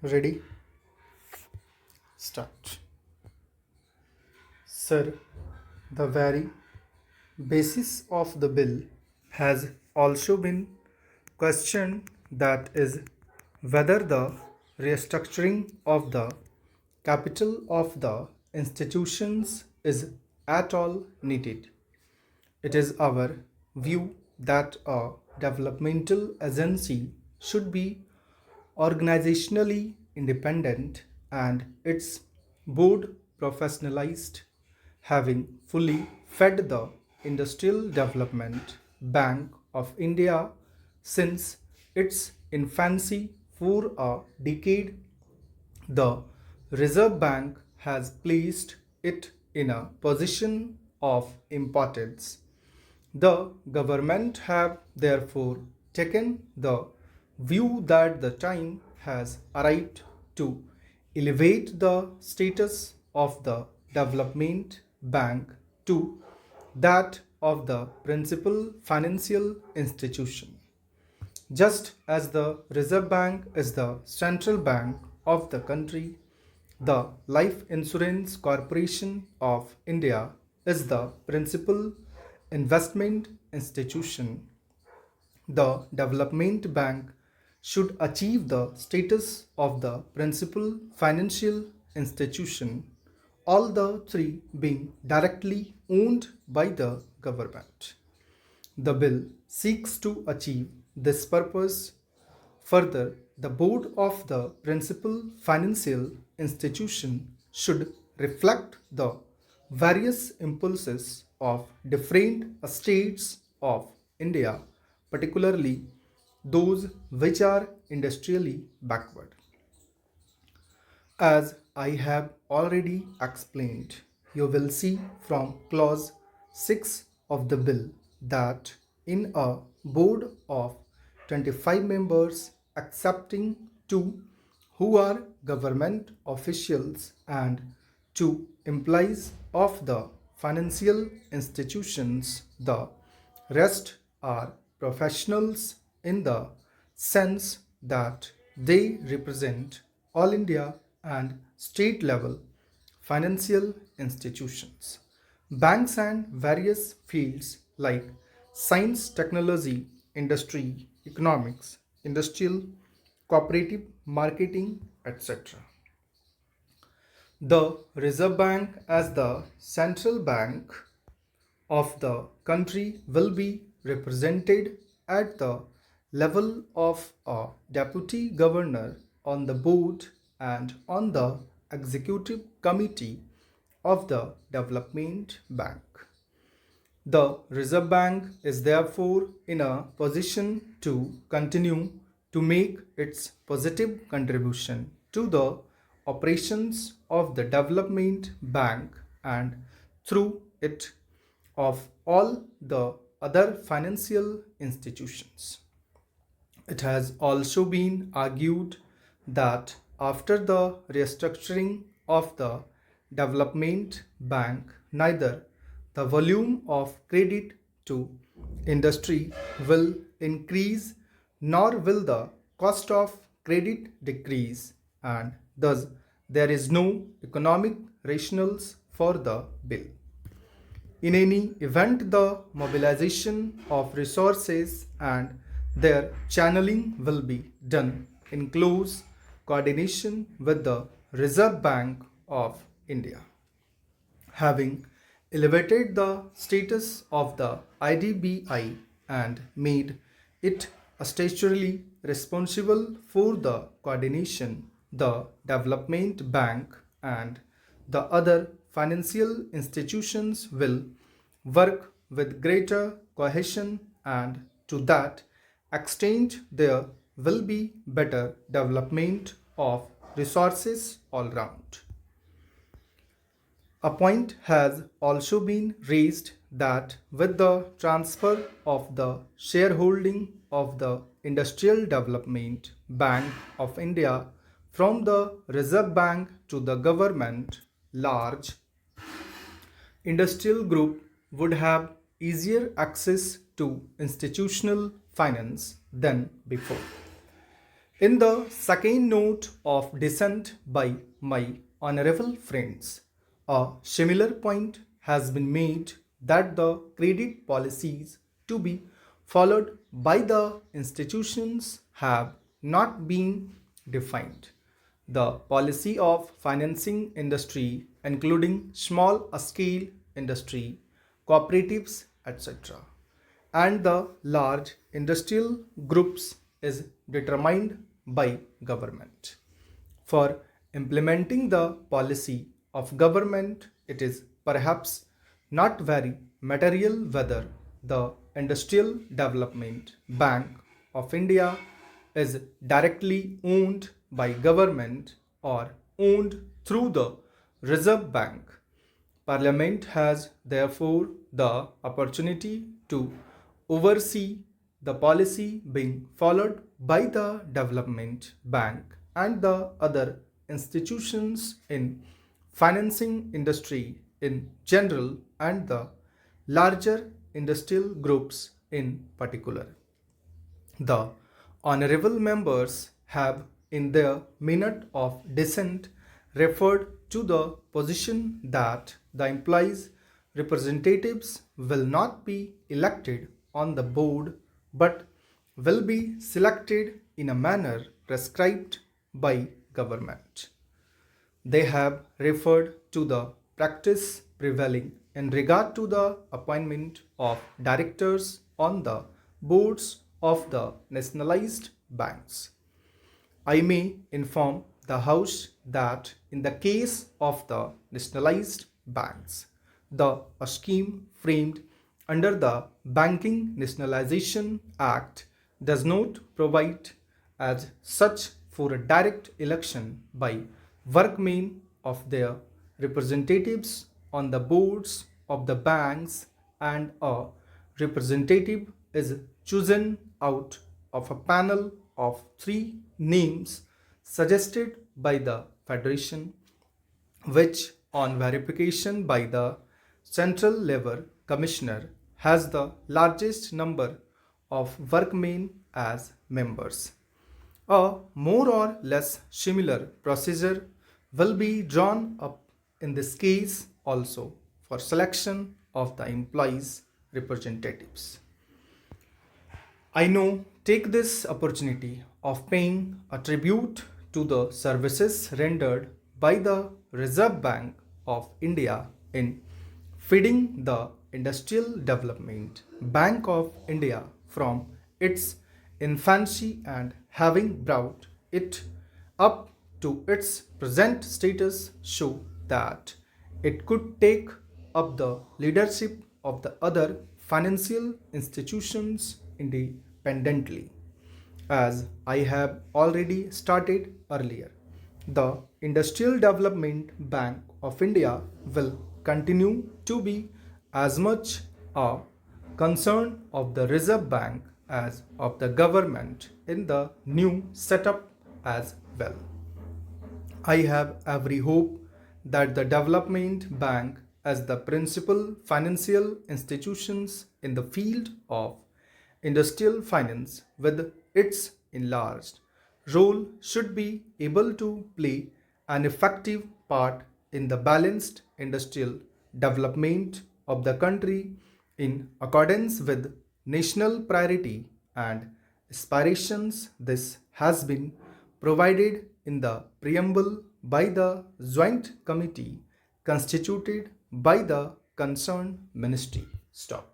Ready? Start. Sir, the very basis of the bill has also been questioned, that is, whether the restructuring of the capital of the institutions is at all needed. It is our view that a developmental agency should be organizationally independent and its board professionalized, having fully fed the Industrial Development Bank of India since its infancy for a decade. The Reserve Bank has placed it in a position of importance. The government have therefore taken the view that the time has arrived to elevate the status of the development bank to that of the principal financial institution. Just as the Reserve Bank is the central bank of the country, the Life Insurance Corporation of India is the principal investment institution. The Development Bank should achieve the status of the principal financial institution, all the three being directly owned by the government. The bill seeks to achieve this purpose. Further, the board of the principal financial institution should reflect the various impulses of different states of India, particularly those which are industrially backward. As I have already explained, you will see from clause 6 of the bill that in a board of 25 members, excepting two who are government officials and two employees of the financial institutions, the rest are professionals in the sense that they represent all India and state level financial institutions, banks, and various fields like science, technology, industry, economics, industrial, cooperative, marketing, etc. The Reserve Bank, as the central bank of the country, will be represented at the level of a deputy governor on the board and on the executive committee of the Development Bank. The Reserve Bank is therefore in a position to continue to make its positive contribution to the operations of the Development Bank and through it of all the other financial institutions. It has also been argued that after the restructuring of the Development Bank, neither the volume of credit to industry will increase nor will the cost of credit decrease, and thus there is no economic rationales for the bill. In any event, the mobilization of resources and their channeling will be done in close coordination with the Reserve Bank of India. Having elevated the status of the IDBI and made it statutorily responsible for the coordination, the Development Bank and the other financial institutions will work with greater cohesion, and to that extent there will be better development of resources all round. A point has also been raised that with the transfer of the shareholding of the Industrial Development Bank of India from the Reserve Bank to the government, large industrial group would have easier access to institutional finance than before. In the second note of dissent by my honorable friends, a similar point has been made that the credit policies to be followed by the institutions have not been defined. The policy of financing industry, including small scale industry, cooperatives, etc., and the large industrial groups is determined by government. For implementing the policy of government, it is perhaps not very material whether the Industrial Development Bank of India is directly owned by government or owned through the Reserve Bank. Parliament has therefore the opportunity to oversee the policy being followed by the Development Bank and the other institutions in financing industry in general and the larger industrial groups in particular. The honorable members have, in their minute of dissent, referred to the position that the employees' representatives will not be elected on the board but will be selected in a manner prescribed by government. They have referred to the practice prevailing in regard to the appointment of directors on the boards of the nationalized banks. I may inform the House that in the case of the nationalized banks, the scheme framed under the Banking Nationalization Act does not provide as such for a direct election by workmen of their representatives on the boards of the banks, and a representative is chosen out of a panel of three names suggested by the Federation, which, on verification by the Central Labour Commissioner, has the largest number of workmen as members. A more or less similar procedure will be drawn up in this case also for selection of the employees' representatives. I now take this opportunity of paying a tribute to the services rendered by the Reserve Bank of India in feeding the Industrial Development Bank of India from its infancy and having brought it up to its present status show that it could take up the leadership of the other financial institutions independently. As I have already stated earlier, the Industrial Development Bank of India will continue to be as much a concern of the Reserve Bank as of the government in the new setup as well. I have every hope that the Development Bank, as the principal financial institutions in the field of industrial finance with its enlarged role, should be able to play an effective part in the balanced industrial development of the country in accordance with national priority and aspirations. This has been provided in the preamble by the joint committee constituted by the concerned ministry. Stop.